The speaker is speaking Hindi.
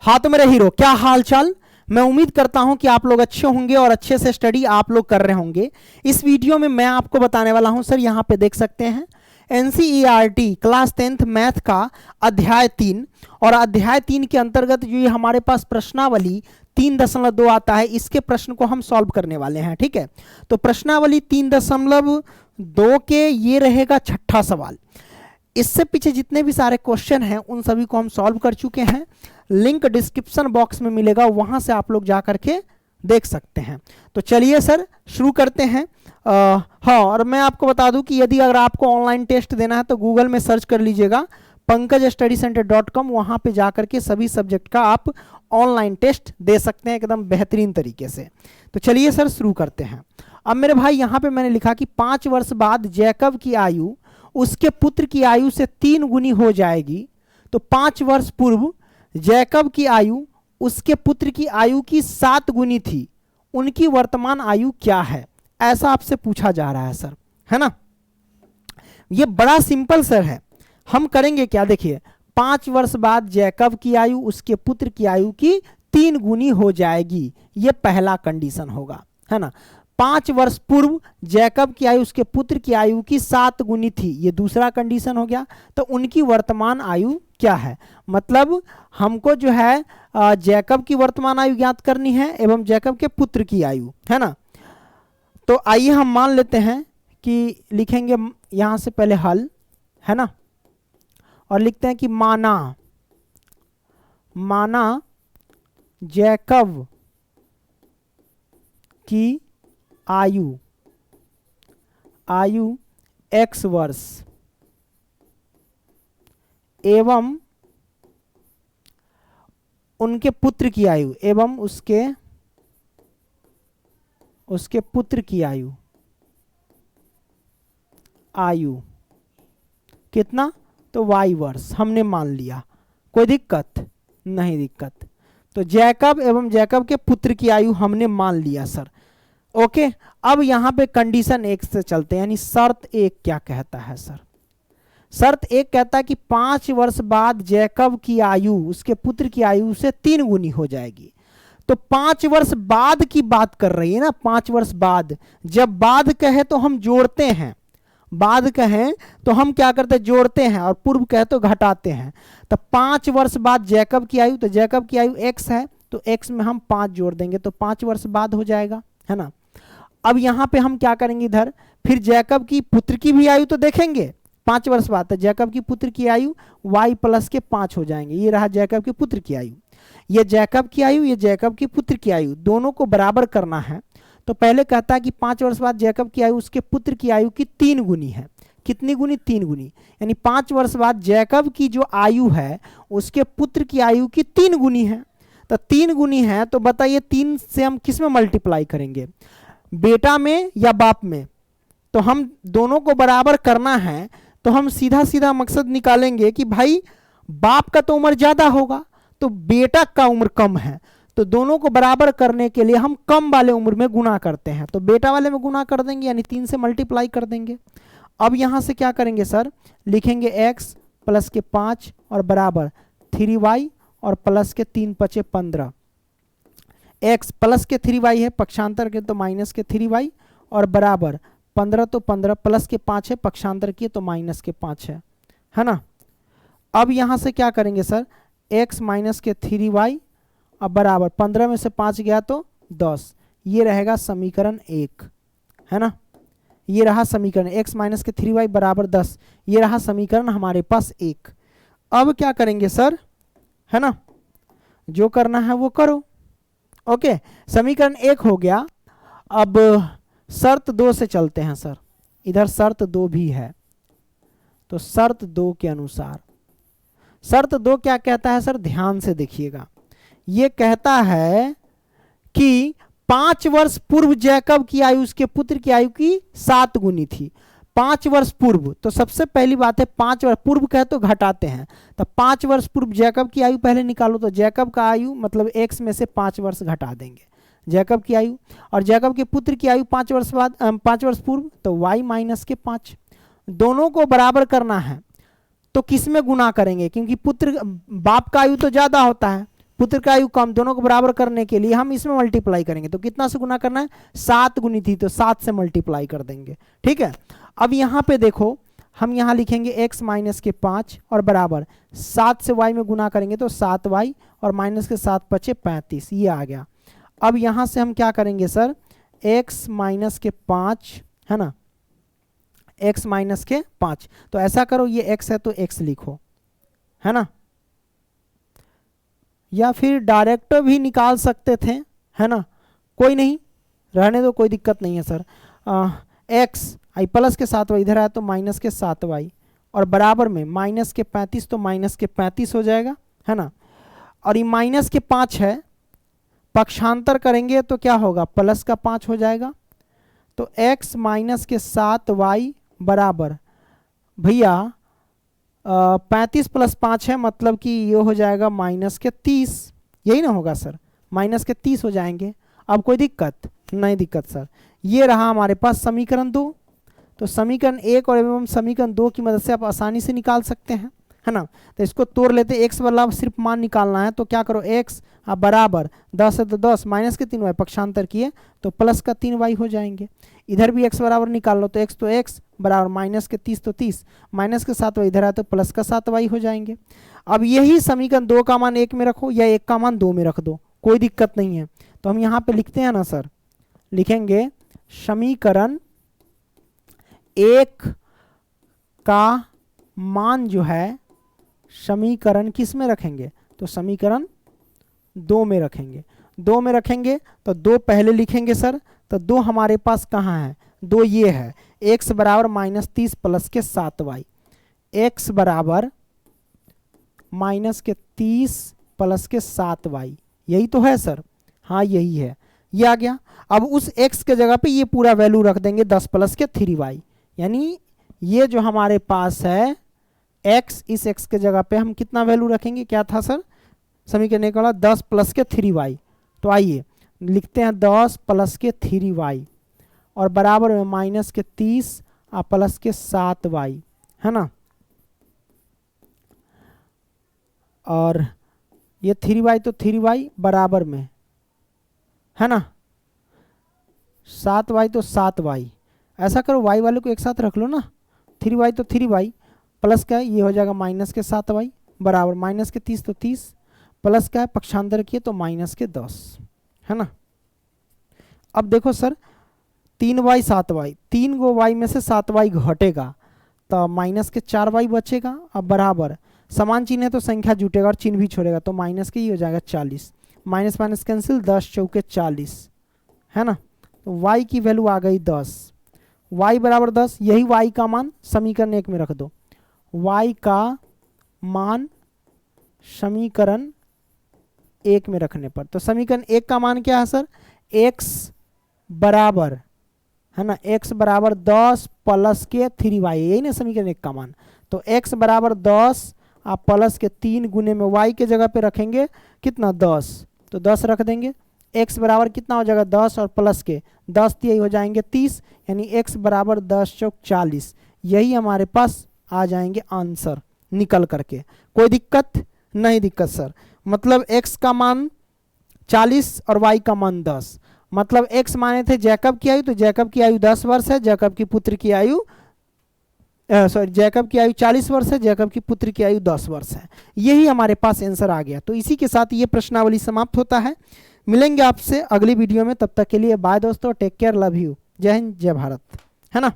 हाँ तो मेरे हीरो, क्या हाल चाल। मैं उम्मीद करता हूं कि आप लोग अच्छे होंगे और अच्छे से स्टडी आप लोग कर रहे होंगे। इस वीडियो में मैं आपको बताने वाला हूं सर, यहां पे देख सकते हैं एनसीईआरटी क्लास 10th मैथ का अध्याय 3। और अध्याय 3 के अंतर्गत जो ये हमारे पास प्रश्नावली 3.2 आता है, इसके प्रश्न को हम सॉल्व करने वाले हैं। ठीक है, तो प्रश्नावली 3.2 के ये रहेगा छठा सवाल। इससे पीछे जितने भी सारे क्वेश्चन हैं उन सभी को हम सॉल्व कर चुके हैं। लिंक डिस्क्रिप्शन बॉक्स में मिलेगा, वहां से आप लोग जा करके देख सकते हैं। तो चलिए सर शुरू करते हैं। हाँ, और मैं आपको बता दूं कि यदि अगर आपको ऑनलाइन टेस्ट देना है तो गूगल में सर्च कर लीजिएगा pankajstudycenter.com, वहां पे जा करके सभी सब्जेक्ट का आप ऑनलाइन टेस्ट दे सकते हैं एकदम बेहतरीन तरीके से। तो चलिए सर शुरू करते हैं। अब मेरे भाई यहाँ पे मैंने लिखा कि 5 वर्ष बाद जैकब की आयु उसके पुत्र की आयु से 3 गुनी हो जाएगी। तो 5 वर्ष पूर्व जैकब की आयु उसके पुत्र की आयु की 7 गुनी थी, उनकी वर्तमान आयु क्या है, ऐसा आपसे पूछा जा रहा है सर, है ना। ये बड़ा सिंपल सर है। हम करेंगे क्या, देखिए 5 वर्ष बाद जैकब की आयु उसके पुत्र की आयु की 3 गुनी हो जाएगी, ये पहला कंडीशन होगा, है ना। 5 वर्ष पूर्व जैकब की आयु उसके पुत्र की आयु की 7 गुनी थी, ये दूसरा कंडीशन हो गया। तो उनकी वर्तमान आयु क्या है, मतलब हमको जो है जैकब की वर्तमान आयु ज्ञात करनी है एवं जैकब के पुत्र की आयु, है ना। तो आइए हम मान लेते हैं कि लिखेंगे यहां से पहले हल, है ना, और लिखते हैं कि माना जैकब की आयु x वर्ष एवं उनके पुत्र की आयु एवं उसके पुत्र की आयु कितना, तो y वर्ष हमने मान लिया। कोई दिक्कत नहीं, दिक्कत तो जैकब एवं जैकब के पुत्र की आयु हमने मान लिया सर। ओके, अब यहां पे कंडीशन 1 से चलते हैं, यानी शर्त 1 क्या कहता है सर। शर्त 1 कहता है कि 5 वर्ष बाद जैकब की आयु उसके पुत्र की आयु से 3 गुनी हो जाएगी। तो 5 वर्ष बाद की बात कर रही है ना, 5 वर्ष बाद। जब बाद कहे तो हम जोड़ते हैं, बाद कहें तो हम क्या करते हैं, जोड़ते हैं, और पूर्व कहे तो घटाते हैं। तो 5 वर्ष बाद जैकब की आयु, तो जैकब की आयु x है, तो x में हम 5 जोड़ देंगे तो 5 वर्ष बाद हो जाएगा, है ना। अब यहां पे हम क्या करेंगे, इधर फिर जैकब की पुत्र की भी आयु तो देखेंगे 5 वर्ष बाद। तो जैकब की पुत्र की आयु y प्लस के 5 हो जाएंगे। ये रहा जैकब के पुत्र की आयु, ये जैकब की आयु, ये जैकब के पुत्र की आयु, दोनों को बराबर करना है। तो पहले कहता है कि 5 वर्ष बाद जैकब की आयु उसके पुत्र की आयु की 3 गुनी है। कितनी गुनी, 3 गुनी, यानी 5 वर्ष बाद जैकब की जो आयु है उसके पुत्र की आयु की 3 गुनी है। तो 3 गुनी है, तो बताइए 3 से हम किस में मल्टीप्लाई करेंगे, बेटा में या बाप में। तो हम दोनों को बराबर करना है, तो हम सीधा सीधा मकसद निकालेंगे कि भाई बाप का तो उम्र ज्यादा होगा तो बेटा का उम्र कम है, तो दोनों को बराबर करने के लिए हम कम वाले उम्र में गुना करते हैं। तो बेटा वाले में गुना कर देंगे, यानी 3 से मल्टीप्लाई कर देंगे। अब यहां से क्या करेंगे सर, लिखेंगे x प्लस के 5 और बराबर 3y और प्लस के 3 पचे 15। x प्लस के 3y है, पक्षांतर के तो माइनस के 3y और बराबर 15, तो 15 प्लस के 5 है, पक्षांतर किए तो माइनस के 5 है ना। अब यहां से क्या करेंगे सर, x माइनस के 3y और बराबर 15 में से 5 गया तो 10। ये रहेगा समीकरण 1, है ना। ये रहा समीकरण x माइनस के 3y बराबर 10, ये रहा समीकरण हमारे पास 1। अब क्या करेंगे सर, है ना, जो करना है वो करो। ओके, समीकरण 1 हो गया। अब शर्त 2 से चलते हैं सर, इधर शर्त 2 भी है। तो शर्त 2 के अनुसार, शर्त 2 क्या कहता है सर, ध्यान से देखिएगा। ये कहता है कि 5 वर्ष पूर्व जैकब की आयु उसके पुत्र की आयु की 7 गुनी थी। 5 वर्ष पूर्व, तो सबसे पहली बात है 5 वर्ष पूर्व कहे तो घटाते हैं। तो 5 वर्ष पूर्व जैकब की आयु पहले निकालो, तो जैकब का आयु मतलब x में से 5 वर्ष घटा देंगे जैकब की आयु, और जैकब के पुत्र की आयु 5 वर्ष बाद 5 वर्ष पूर्व, तो y माइनस के 5। दोनों को बराबर करना है, तो किस में गुना करेंगे, क्योंकि पुत्र बाप का आयु तो ज्यादा होता है, पुत्र का आयु कम, दोनों को बराबर करने के लिए हम इसमें मल्टीप्लाई करेंगे। तो कितना से गुना करना है, 7 गुनी थी तो 7 से मल्टीप्लाई कर देंगे। ठीक है, अब यहाँ पे देखो हम यहाँ लिखेंगे x माइनस के 5 और बराबर 7 से y में गुना करेंगे तो 7y और माइनस के 7 बचे 35, ये आ गया। अब यहाँ से हम क्या करेंगे सर, x माइनस के 5 है ना, x माइनस के 5, तो ऐसा करो ये x है तो x लिखो, है ना, या फिर डायरेक्ट भी निकाल सकते थे, है ना, कोई नहीं, रहने दो, कोई दिक्कत नहीं है सर। x आई प्लस के 7y इधर आया तो माइनस के 7y और बराबर में माइनस के 35 तो माइनस के 35 हो जाएगा, है ना, और ये माइनस के 5 है, पक्षांतर करेंगे तो क्या होगा, प्लस का 5 हो जाएगा। तो x माइनस के 7y बराबर भैया 35 प्लस 5 है, मतलब कि ये हो जाएगा माइनस के 30, यही ना होगा सर, माइनस के 30 हो जाएंगे। अब कोई दिक्कत नहीं, दिक्कत सर। ये रहा हमारे पास समीकरण 2। तो समीकरण 1 और एवं समीकरण 2 की मदद से आप आसानी से निकाल सकते हैं, है ना। तो इसको तोड़ लेते हैं, x वाला सिर्फ मान निकालना है, तो क्या करो, x बराबर 10 है तो 10 माइनस के 3y पक्षांतर किए तो प्लस का 3y हो जाएंगे। इधर भी x बराबर निकाल लो तो x बराबर माइनस के 30 तो 30, माइनस के 7y इधर आया तो प्लस का 7y हो जाएंगे। अब यही समीकरण 2 का मान 1 में रखो या 1 का मान 2 में रख दो, कोई दिक्कत नहीं है। तो हम यहाँ पे लिखते हैं ना सर, लिखेंगे समीकरण 1 का मान जो है समीकरण किस में रखेंगे, तो समीकरण 2 में रखेंगे। 2 में रखेंगे तो 2 पहले लिखेंगे सर, तो 2 हमारे पास कहाँ है, 2 ये है, x बराबर माइनस 30 प्लस के 7y, x बराबर माइनस के 30 प्लस के 7y, यही तो है सर, हाँ यही है, ये आ गया। अब उस x के जगह पे ये पूरा वैल्यू रख देंगे 10 प्लस के 3y, यानी ये जो हमारे पास है x, इस x के जगह पे हम कितना वैल्यू रखेंगे, क्या था सर, समीकरण एक वाला 10 प्लस के 3y। तो आइए लिखते हैं 10 प्लस के 3y और बराबर में माइनस के 30 और प्लस के 7y, है ना, और ये 3y तो 3y बराबर में, है ना, 7y तो 7y, ऐसा करो y वाले को एक साथ रख लो ना, 3y तो 3y प्लस का ये हो जाएगा माइनस के 7y बराबर माइनस के 30 तो 30 प्लस का है पक्षांतर किए तो माइनस के 10, है ना। अब देखो सर 3y 7y, 3 गो y में से 7y घटेगा तो माइनस के 4y बचेगा। अब बराबर समान चिन्ह है तो संख्या जुटेगा और चिन्ह भी छोड़ेगा तो माइनस के ये हो जाएगा 40, माइनस माइनस कैंसिल, 10 चौके 40, है ना। तो y की वैल्यू आ गई 10, y बराबर 10, यही y का मान समीकरण 1 में रख दो। y का मान समीकरण 1 में रखने पर, तो समीकरण 1 का मान क्या है सर, x बराबर, है ना, x बराबर 10 प्लस के 3y, यही ना समीकरण 1 का मान। तो x बराबर 10 आप प्लस के 3 गुने में y के जगह पे रखेंगे कितना 10, तो 10 रख देंगे। x बराबर कितना हो जाएगा 10 और प्लस के 10 यही हो जाएंगे 30, यानी x बराबर 10 चौक 40, यही हमारे पास आ जाएंगे आंसर निकल करके। कोई दिक्कत नहीं, दिक्कत सर, मतलब x का मान 40 और y का मान 10, मतलब x माने थे जैकब की आयु, तो जैकब की आयु 10 वर्ष है, जैकब की पुत्र की आयु जैकब की आयु 40 वर्ष है, जैकब की पुत्र की आयु 10 वर्ष है। यही हमारे पास आंसर आ गया। तो इसी के साथ ये प्रश्नावली समाप्त होता है। मिलेंगे आपसे अगली वीडियो में, तब तक के लिए बाय दोस्तों, टेक केयर, लव यू, जय हिंद जय भारत, है ना।